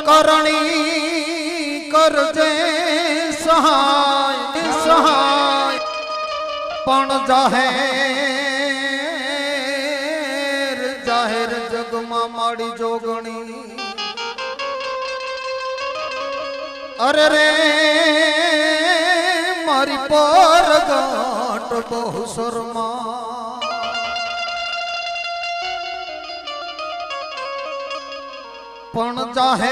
करणी करजे सहाय सहाय पण जाहेर जाहेर जगमा माड़ी जोगणी अरे रे मारी पर गांठ बहु शर्मा पण जाहेर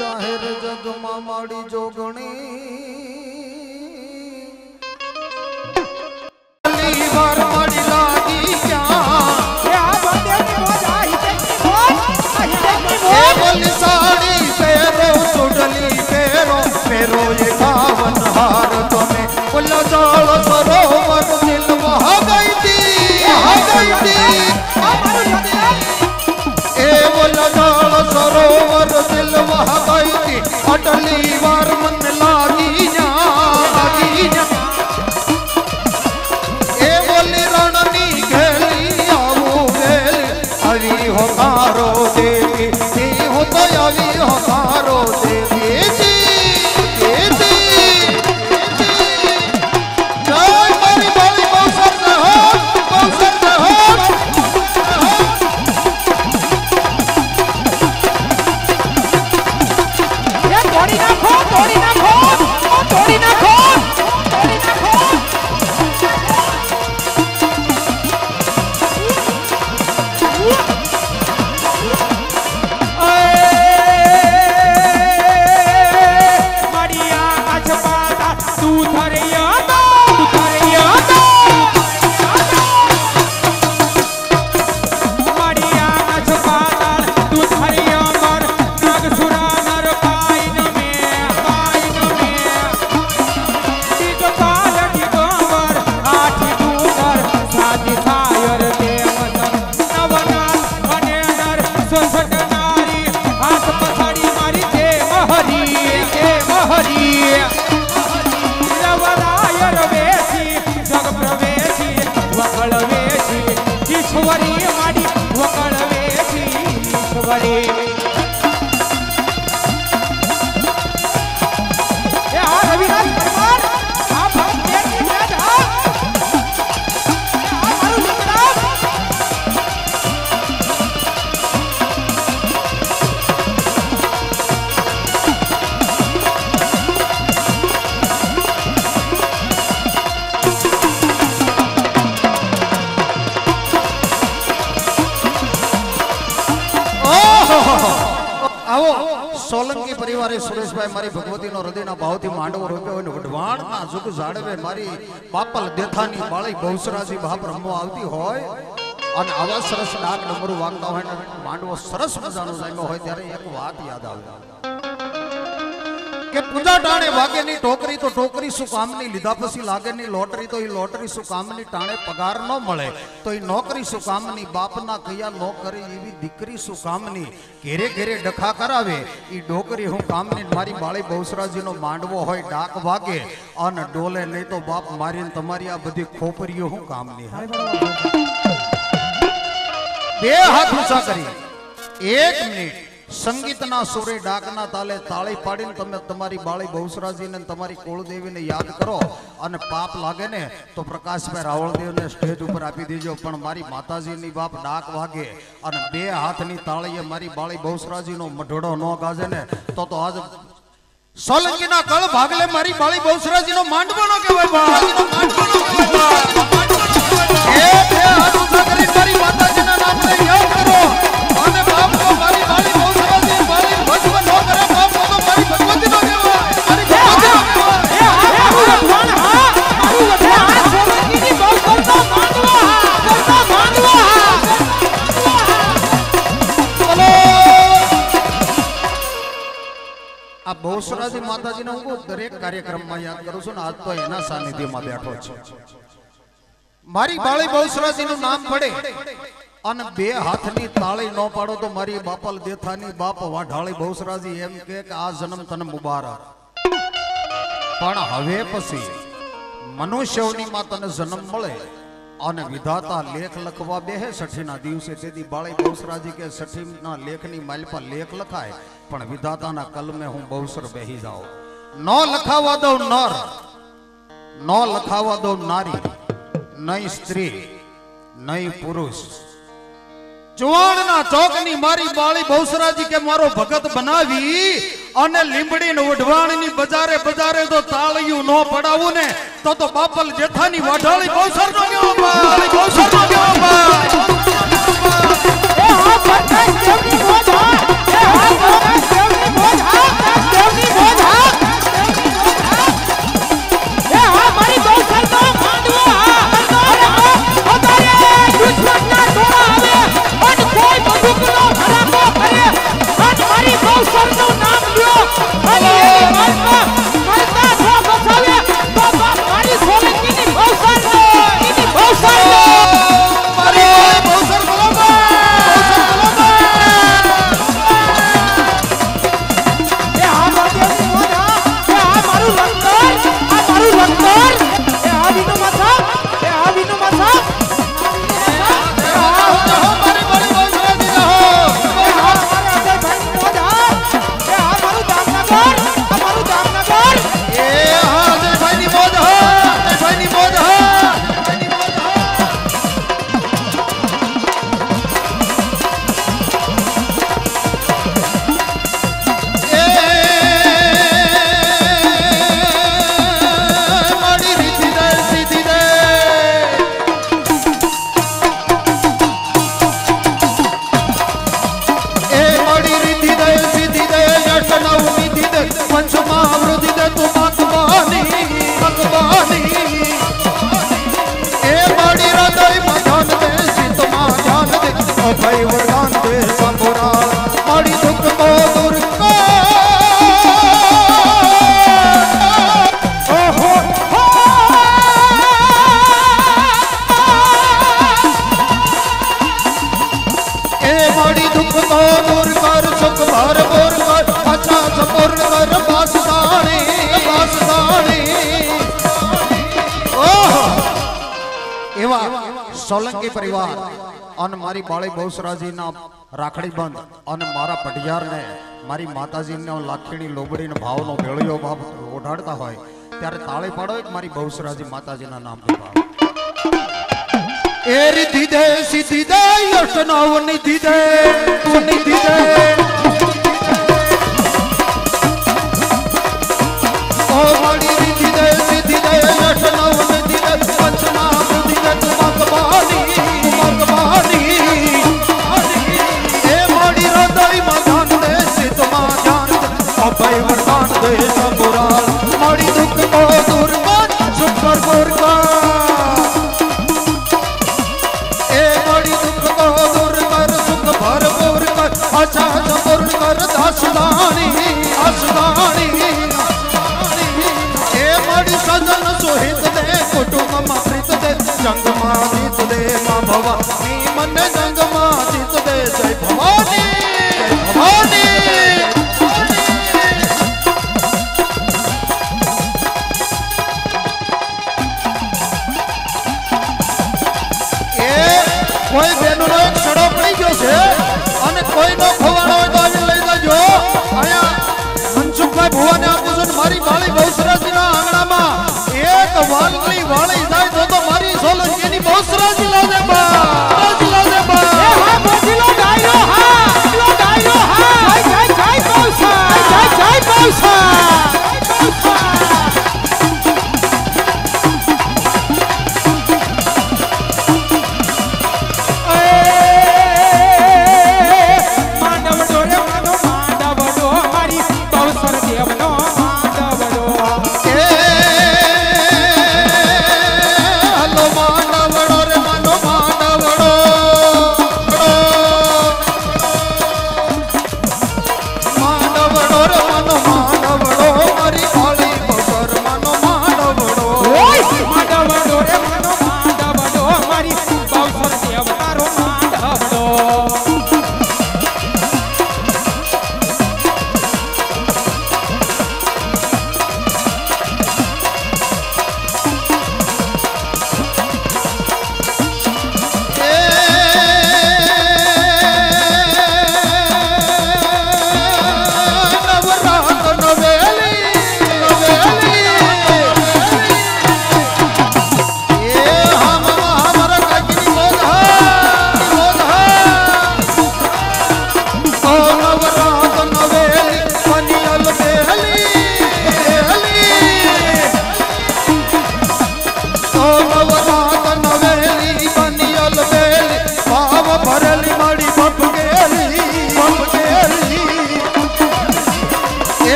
जाहेर जगमा माड़ी जोगणी बार माड़ी लागी क्या बोली साड़ी फेरो चुड़ली फेरो फेरो ये गावन हार तुम्हें बोलो जाल सरोवर दिल वहा गई थी ए बोलो जाल सरोवर दिल वहा गई थी अटली बार मन लागी जा ए बोली रणनी घेली आवू घेली अभी हो कारो देवी हो तो अभी हो कारो देवी जी जय मारी बाली बौसर से हो ये तोड़ी ना खो सोलंकी परिवार सुरेश भाई मारी भगवती नो हृदय भाव थी मांडव रोप्यो होय वढवाण ना जुग जाड़वे मारी बापल देथानी बाळी बहुसराजी बाप रमवा आवती होय अने आवा सरस डाक डमरू वागता होय मांडવો सरस मजानो जाम्यो होय त्यारे एक વાત याद आवे के पूजा टाणे वागे नी टोकरी तो टोकरी सु कामनी लीधा पसी लागे नी लोटरी तो ई लोटरी सु कामनी टाणे पगार न मळे तो ई नौकरी सु कामनी बापना कया नो करे एवी दीकरी सु कामनी घेरे घेरे डखा करावे ई डोकरी हूं कामनी मारी बाळी बहुसराजी नो मांडवो होय डाक वागे अन डोले नहीं तो बाप मारी तमारी आ बधी खोपरीओ हूं कामनी बे हाथ ऊंचा करी 1 मिनिट संगीतना सुरे डाकना ताले ताળી પાડીને તમે તમારી બાળી બહુસરાજીને તમારી કુળદેવીને યાદ કરો અને પાપ લાગે ને તો પ્રકાશભાઈ રાવળદેવને સ્ટેજ ઉપર આપી દેજો પણ મારી માતાજીની બાપ ડાક વાગે અને બે હાથની તાળીએ મારી બાળી બહુસરાજીનો મઢડો ન ગાજે ને તો આજ સોલંકીના કળ ભાગલે મારી બાળી બહુસરાજીનો માંડવો ન કહેવાય બાળાજીનો માંડવો ન કહેવાય એ બે હાથ ઊંચા કરી મારી માતાજીના નામને યાદ કરો અને બાપ કો મારી બાળી आ बहुसराजी माताजी ने हूँ दरेक कार्यक्रम में याद करूँ छू आज तो एना सानिध्य में बैठो छे मारी बाळी बहुसराजी नु नाम पड़े अन बे हाथनी ताળી न पाड़ो तो मारी बापल देथानी बाप वाढाળી बहुसराजी एम के आ जन्म तने मुबारक पण हवे पसी मनुष्योनी मां तने जन्म मळे અને વિધાતા લેખ લખવા બેહે છઠ્ઠીના દિવસે તેથી બાળી બહુસરાજી કે છઠ્ઠીના લેખની માલપા લેખ લખાય પણ વિધાતાના કલમે હું બહુસર બેહી જાઉં ન લખાવા દઉં નર ન લખાવા દઉં નારી નહીં સ્ત્રી નહીં પુરુષ ચુવાણના ચોકની મારી બાળી બહુસરાજી કે મારો ભગત બનાવી અને લીંબડી ને વઢવાણની બજારે બજારે તો તાળિયું ન પડાવું ને તો બાપલ જેઠાની વાઢાળી બહુસર નો ગયો બાળી બહુસર નો ગયો બાળી એ હા પરકાશ દેવની મોઢા એ હા પરકાશ દેવની મોઢા દેવની મોઢા એ હા મારી બહુસર નો માંડવો હા અરે દુશ્મનના ટોળા આવે અને કોઈ બંદૂકનો ભડાકો કરે અને મારી બહુસર નું નામ લ્યો અને મરતા જો બચાવે તો મારી સોલંકીની બહુસર એની બહુસર મારી બહુસર બોલો એ હા મહાદેવની મોઢા એ હા મારું લંગર આ મારું લંગર એ હા વિનો માથા એ હા વિનો માથા ભાઈ વરદાન દે સંભોરા મારી દુઃખ કો દૂર ઓહો એ મારી દુઃખ કો દૂર કર સુખ ભરપૂર કર અચ્છા સંપૂર્ણ કર બાસદાણી ઓહ એવા સોલંકી પરિવાર અને મારી બાળી બહુસરાજીના રાખડી બંધ અને મારા પટિયારને મારી માતાજીને લાખીણી લોબડીને ભાવનો ભેળિયો બાપ ઓઢાડતા હોય ત્યારે તાળી પાડો એક મારી બહુસરાજી માતાજીના નામ દેવા એ રીતિ દે સીધી દે યશનવ નિધિ દે નિધિ દે ઓ મારી રીતિ દે સીધી દે યશનવ નિધિ દે પંચમા બુદ્ધિ દે તુમક બાની ભાઈ વરદાન દે સંભોરા મારી દુઃખ કો દૂર કર સુખ ભરપૂર કર એ મારી દુઃખ કો દૂર કર સુખ ભરપૂર કર આશા સંપૂર્ણ કર દાસદાણી એ મારી સજન સોહિત દે કુટુંબમાં પ્રીત દે જંગમાં જીત દે માં ભવાની મને જંગમાં જીત દે જય ભવાની ભવાની કોઈ બેનનો એક સડો પડી ગયો છે અને કોઈનો ખવાડો હોય તો આવીને લઈ જજો અહીંયા મનસુખભાઈ ભુવાને આપું છું મારી બાળી બહુસરાજીના આંગણામાં એક વાલકડી વાળી જાય તો મારી સોલંકીની બહુસરાજી લાજે બા એ હા બોજીલો ડાયો હા જય બહુસર જય બહુસર એ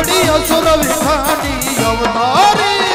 પડી અસુર વિખાની અવતારી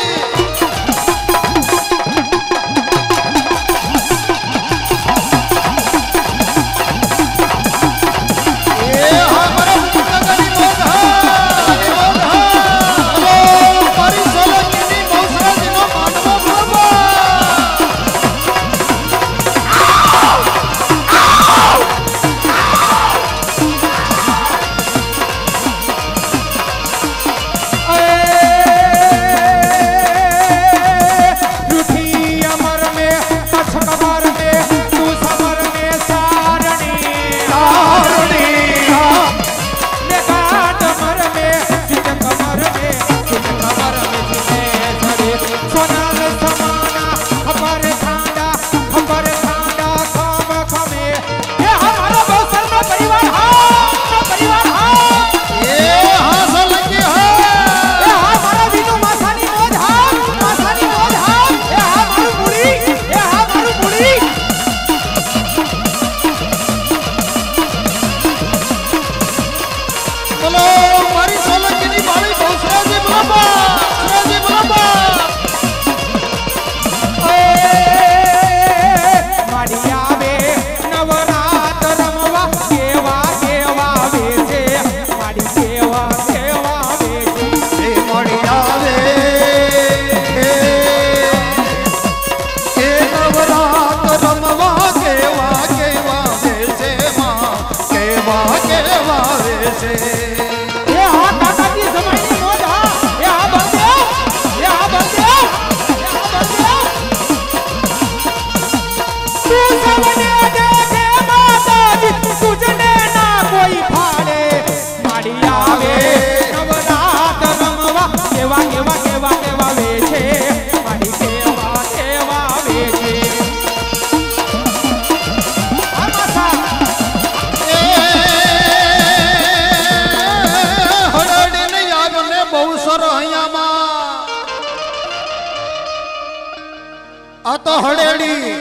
તો હડેડી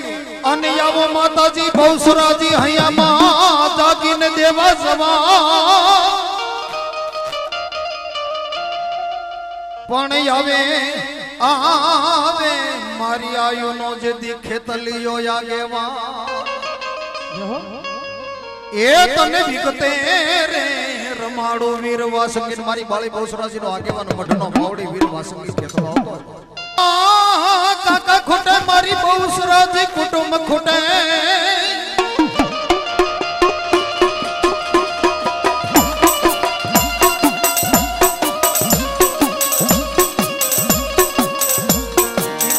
અને આવો માતાજી બહુસરાજી હૈયામાં જાગીને દેવા સવા પણ આવે મારી આયુનો જે દીખે તલિયો આગેવા એ તને વિગતે રે રમાડો વીર વાસંગી મારી બાળી બહુસરાજી નો આગેવાનો મઢનો માવડી વીર વાસંગી કહેતો હતો કાકા ખોટે મારી બહુસરાજી કુટુંબ ખોટે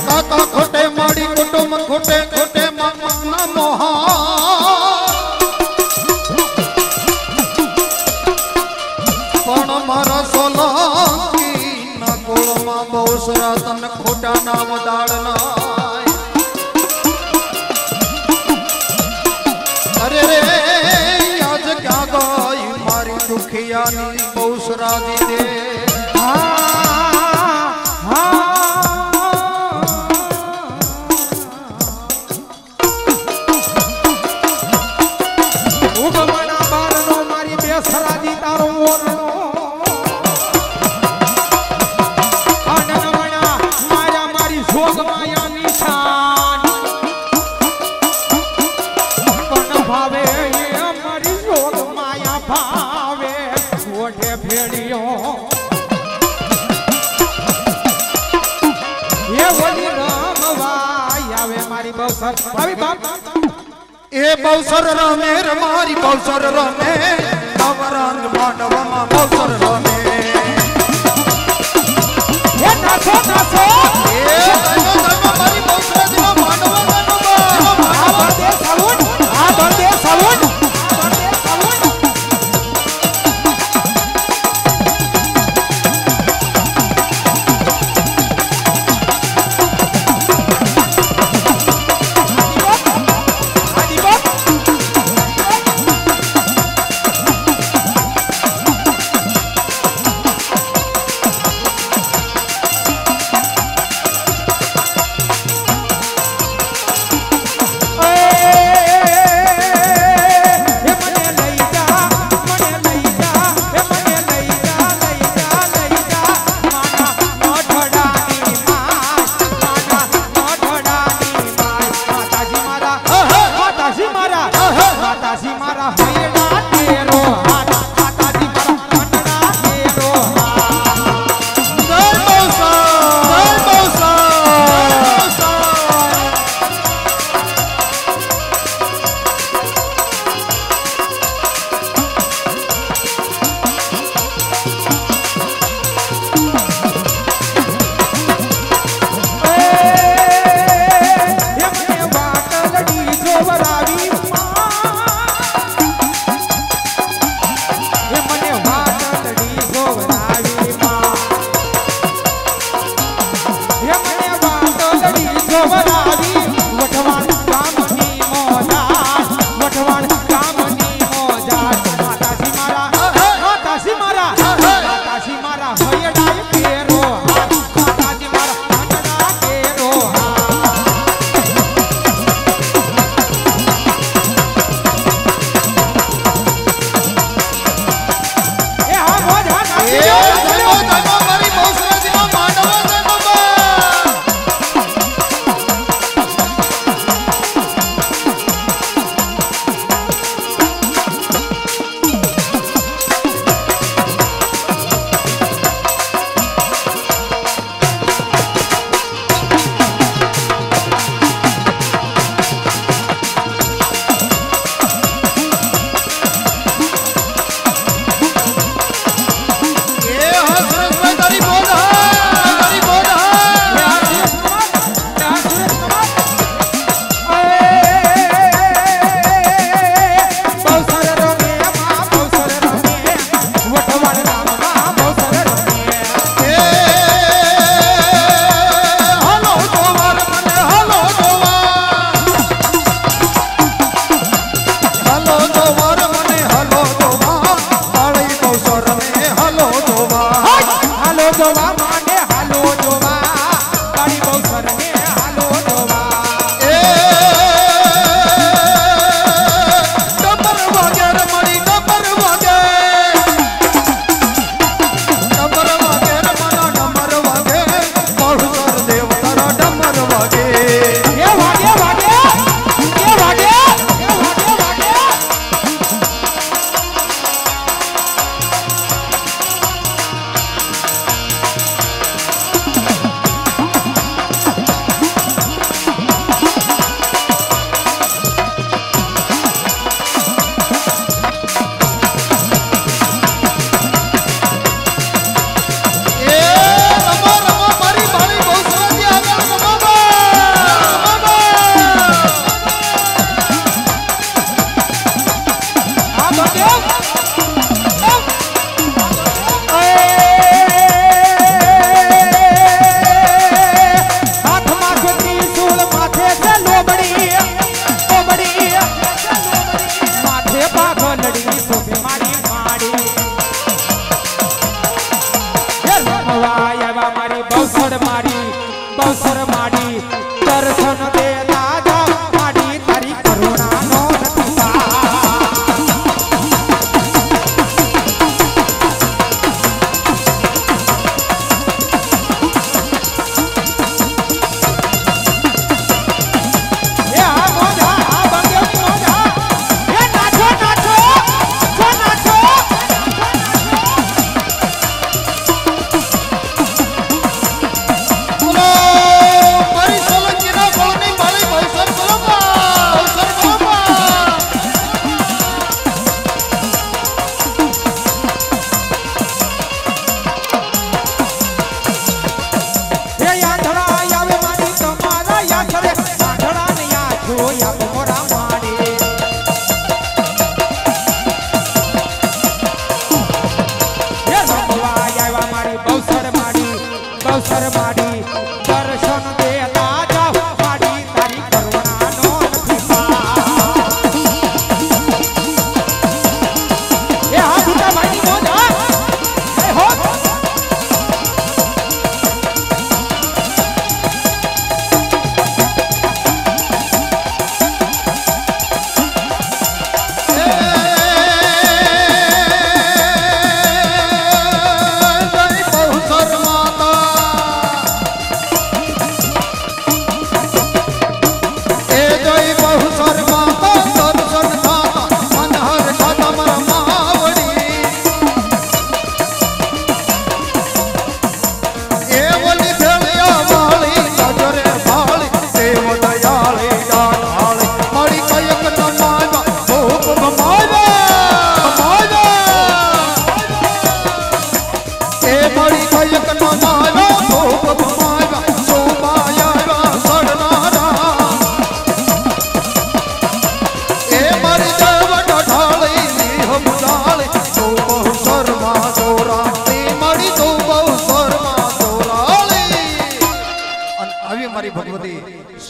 કાકા ખોટે મારી કુટુંબ ખોટે ખોટે મામા મોહા પણ મારા સોલંકી ના કોળમાં બહુસરા તને ખોટા નામ દાડના અરે રે આજ ક્યાં ગઈ મારી દુખિયાની બહુસરાજી દે એ બહુસર રમે મારી બહુસર રમે નવરંગ માંડવામાં બહુસર રમે એ નાચો નાચો એ મારી બહુસરાજી નો માંડવા આ બળદે સલૂન આ બળદે સલૂન બહુસર માડી બહુસર માડી દર્શન દેતા જાવ માડી તારી કરુણાનો નથી પાર એ આ મોજા આ બંદેવની મોજા એ નાચો નાચો નાચો બોલો મારી સોલંકીના ગોળની બાળી ભવસર બોલવા ભવસર બોલવા એ યાંધળા આવે મારી તમારા યાંધળે યાંધળા ને યાંધો યાપ મોરા માડી એ રમવા આવ્યા મારી બહુસર માડી દર્શન દેતા જાવ માડી તારી કરુણાનો નથી પાર એ હા ભૂટા ભાઈની મોજ હા એ હો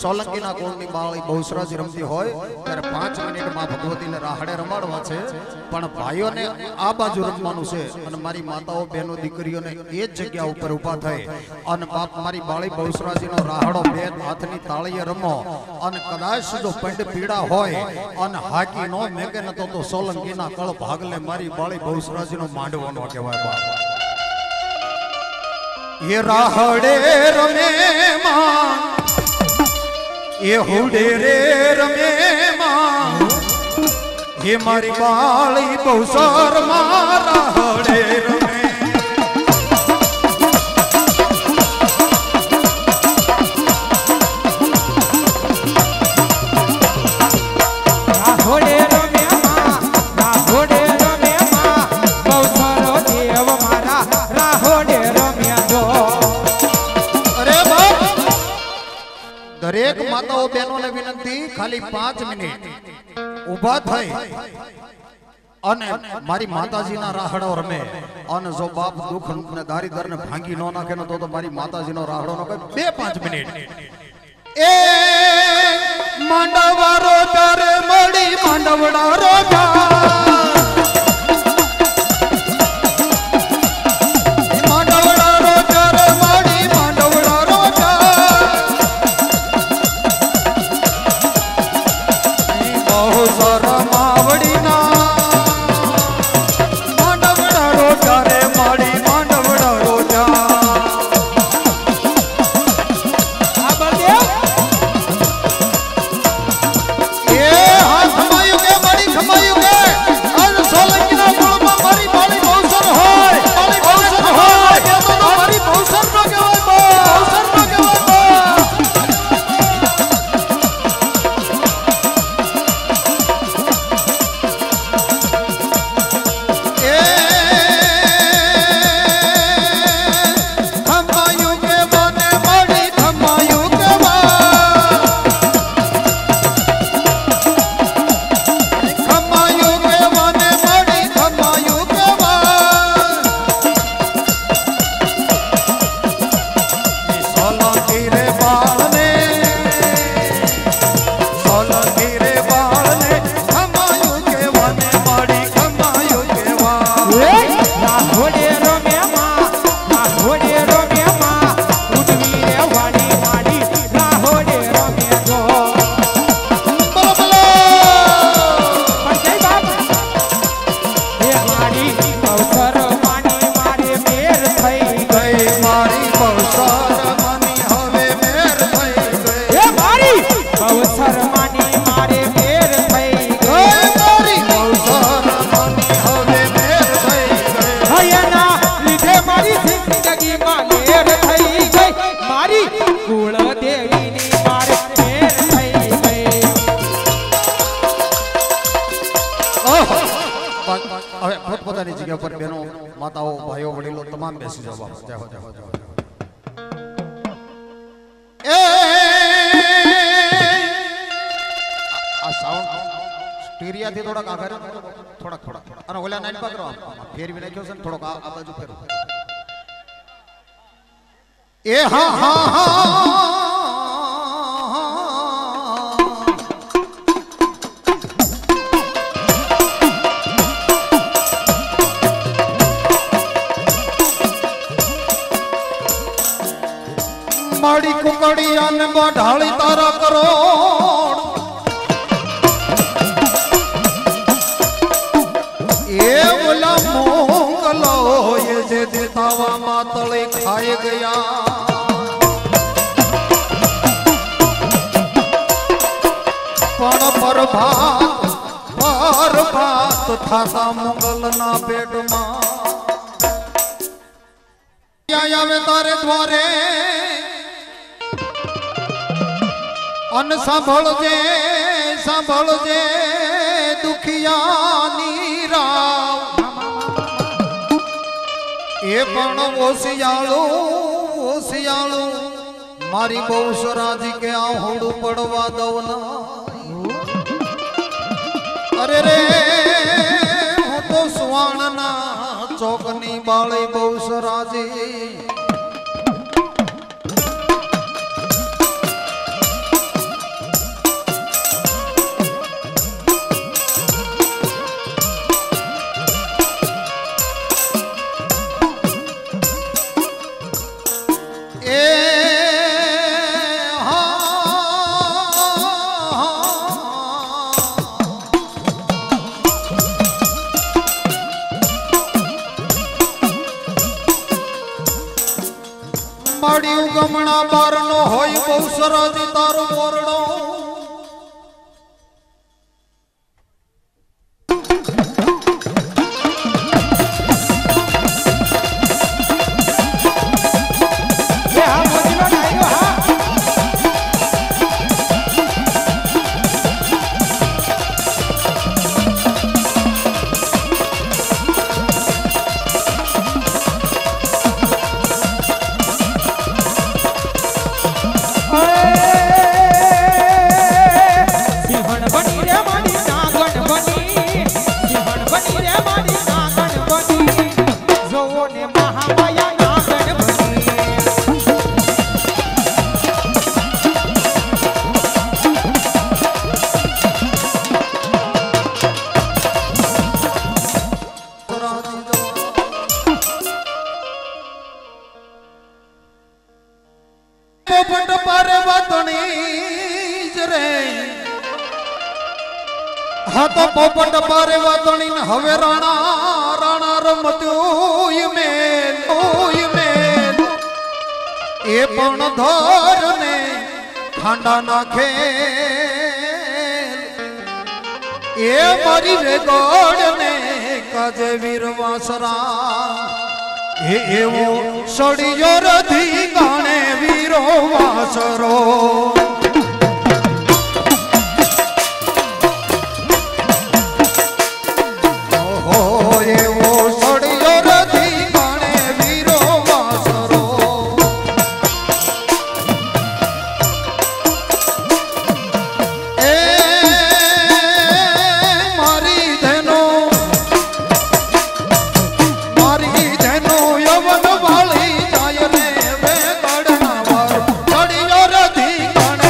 સોલંકીના કોળની બાળી બહુસરાજી રમતી હોય ત્યારે 5 મિનિટ માં ભગવતીને રાહડે રમાડવા છે પણ ભાઈઓને આ બાજુ રમવાનું છે અને મારી માતાઓ બહેનો દીકરીઓને એ જ જગ્યા ઉપર ઊભા થઈ અને બાપ મારી બાળી બહુસરાજીનો રાહડો બે હાથની તાળીએ રમો અને કદાચ જો પંડ પીડા હોય અને હાકી નો મેકે ન તો સોલંકીના કળ ભાગલે મારી બાળી બહુસરાજીનો માંડવો નો કહેવાય બાપ એ રાહડે રમે માં એ હુડે રે રમે માં હે મારી બાળી બહુસર માં રાહડે રમે રાહોડે રમે માં બહુસરો દેવ મારા રાહોડે રમ્યા જો અરે બાપ દરેક માતાઓ બહેનોને વિનંતી ખાલી 5 મિનિટ ઊભા થઈ અને મારી માતાજીના રાહડો રમે અને જો બાપ દુઃખ ને દારિદ્ર ને ભાંગી ન નાખે ને તો મારી માતાજીનો રાહડો નો 2-5 મિનિટ એ માંડવારો તારે મળી માંડવડારો દેવી માં લેર થઈ ગઈ મારી કુળ દેવી ની મારે મેર થઈ ગઈ હવે પોતપોતાની જગ્યા પર બહેનો માતાઓ ભાઈઓ વડીલો તમામ બેસી જાવ બાપા જય હો જય હો જય હો એ આ સાઉન્ડ સ્ટીરિયાથી થોડાક આઘારે થોડાક અને ઓલા નાઈટ પકડો ફેરવી નાખ્યો છે ને થોડોક આ બાજુ ફેરવો એ હા હા હા માડી કુકડિયા ને બઢાળી તારા કરોડ એ ઓલા મોંગલો એ જે દેતાવા માતળી ખાઈ ગયા પણ પરભાત થાતા મોંગલના પેટમાં આવે તારે દ્વારે અન સાંભળજે દુખિયાની રાવ એ પણ ઓસિયાળું મારી બહુ સરાજી કે આ હોડું પડવા દઉં ના અરે રે હું તો સુવાણના ચોકની બાળી બહુ સરાજી માડિયું ગમણા બાર નો હોય બહુ સરાજી તારો મોરડો પોપટ પારે વાતણી જ રે હા તો પોપટ પારે વાતણી ને હવે રાણા રમત્યું મેલ એ પણ ધર ને ખાંડા નાખે એ મારી રે ગોડ ને કાજે વીર વાસરા એવો સડિયો રધી ગાણે વીરો વાસરો એવો સડિયો રધી ગાણે વીરો વાસરો એ મારી ધેનો યવન વાળી જાય રે વે ગડના વાર સડિયો રધી ગાણે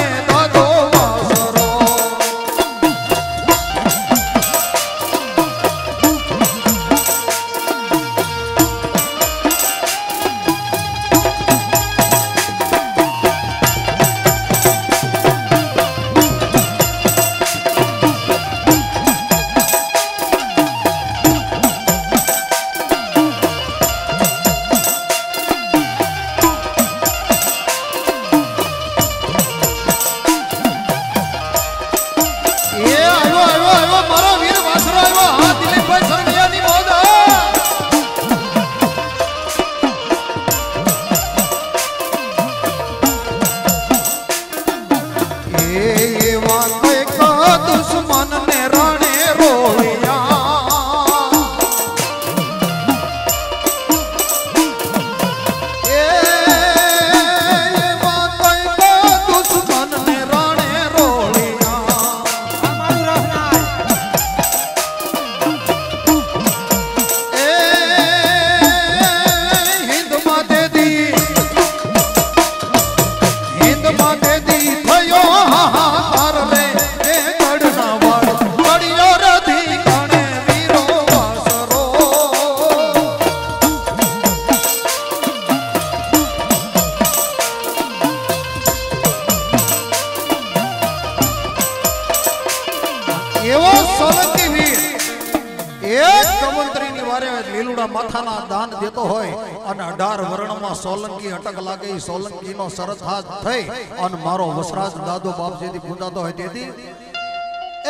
બેલુડા માથાના દાન દેતો હોય અને 18 વર્ણમાં સોલંકી અટક લાગે ઈ સોલંકીનો સરથાજ થઈ અને મારો વસરાજ દાદો બાપ જેથી પૂંજાતો હોય તેથી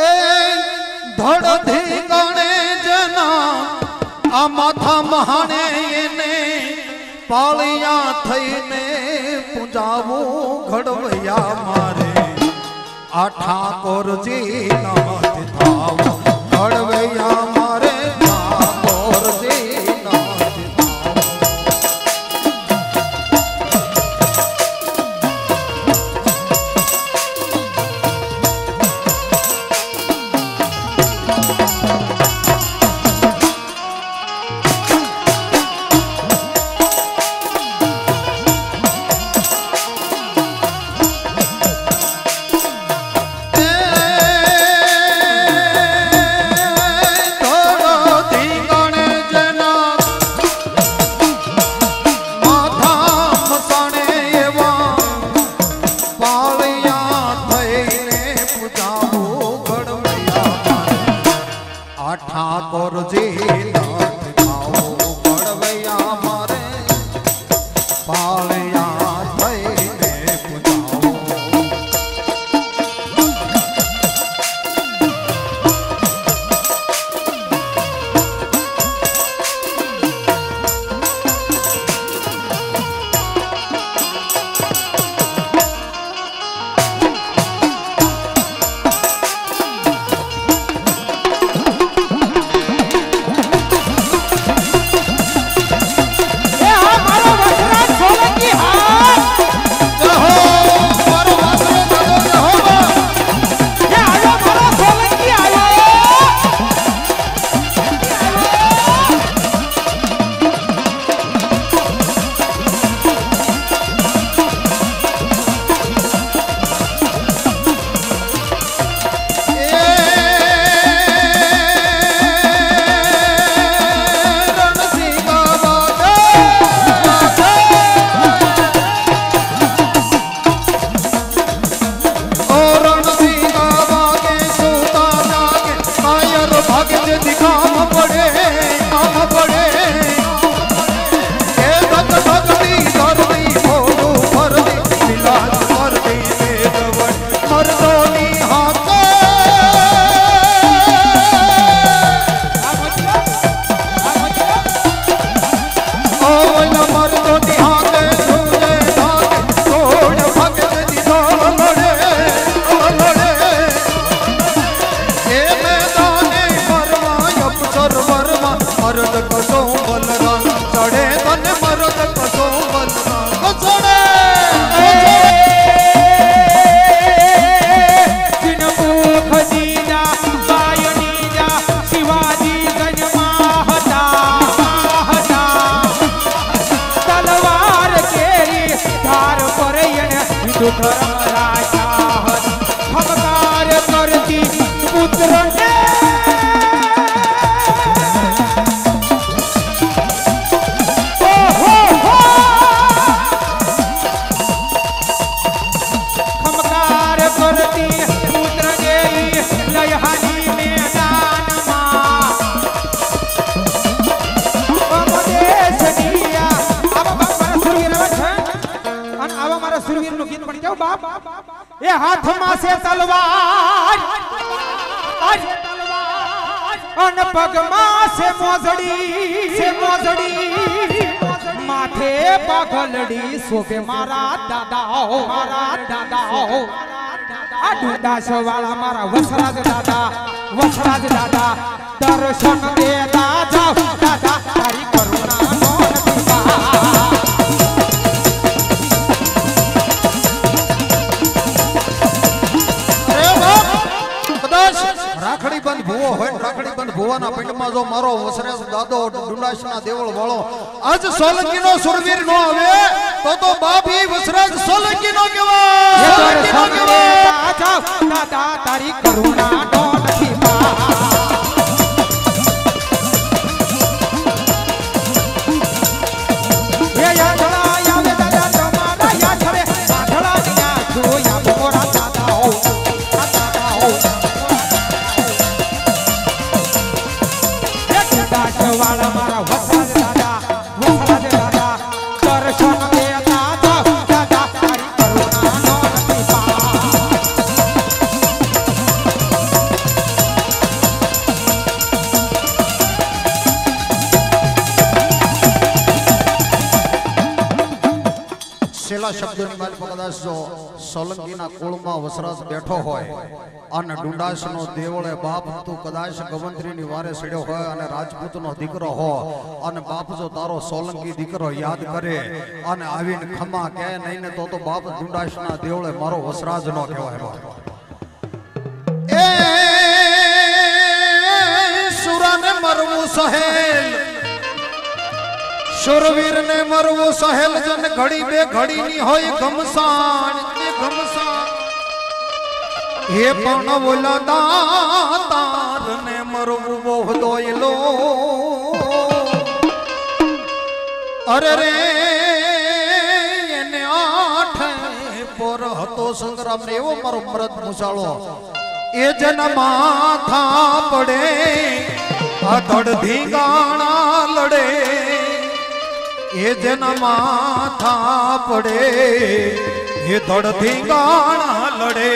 એ ધડધી ગણે જના આ માથા મહાણે એને પાળિયા થઈને પૂજાવું ઘડવૈયા મારે આ ઠાકોરજી નાથ થાવ ઘડવૈયા મારે ઠાકોરજી નાથ ઠાકોરજી નાથ થાઓ ઘડવૈયા મારે પાળિયા થઈને પૂજાવો ये हाथ में से तलवार अन पग से मोजड़ी माथे पगलड़ी सोबे मारा दादा आडूदास वाला मारा वसराज दादा दर्शन देता जाओ दादा तारी करुणा રાખડી બંધ ભૂવો હોય રાખડી બંધ ભૂવાના પિંડમાં જો મારો વસરાજ દાદો ડુંડાસના દેવળ વાળો આજ સોલંકીનો સુરવીર નો આવે તો બાપી વસરાજ સોલંકીનો કહેવાય દાદા તારી કરુણા નો નથી वाला मारा દર્શન દેતા જાઓ દાદા તારી કરુણાનો નથી પાર છેલ્લા શબ્દોની વાત કદાચ જો સોલંકીના કુળમાં વસરાજ બેઠો હોય અને ડુંડાસનો દેવળે બાપ તું કદાચ ગવંત્રીની વારે સડ્યો હોય અને રાજપૂતનો દીકરો હો અને બાપ જો તારો સોલંકી દીકરો યાદ કરે અને આવીને ખમા કહે નહીં ને તો બાપ ડુંડાસના દેવળે મારો વસરાજ નો કહેવાય એ સુરાને મરવું સહેલ શુરવીર ને મરવું સહેલ જન ઘડી બે ઘડી ની હોય ઘમસાણ કે ઘમસાણ હે પણ બોલા દાતાર ને મરવું બોહ દોયલો અરે રે એને આઠે પર હતો સંગ્રામ ને એવો મારો મરદ મુસાળો એ જન માથા પડે આ ધડધી ગાણા લડે એ જેના માથા પડે એ ધડથી ગાણા લડે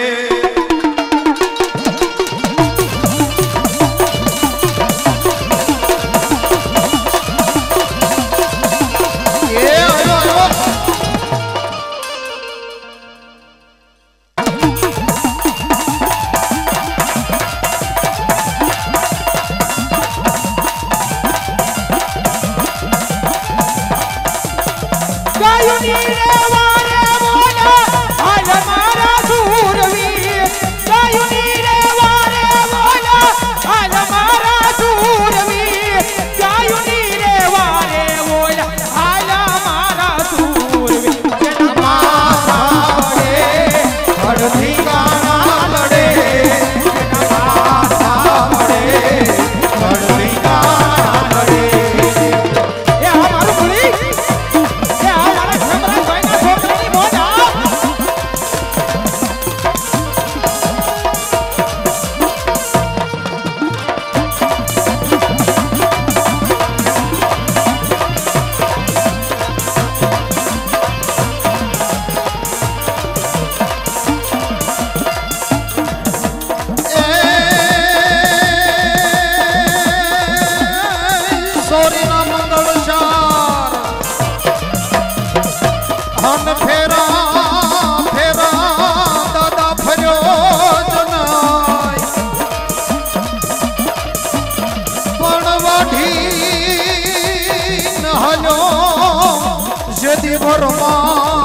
ભરમા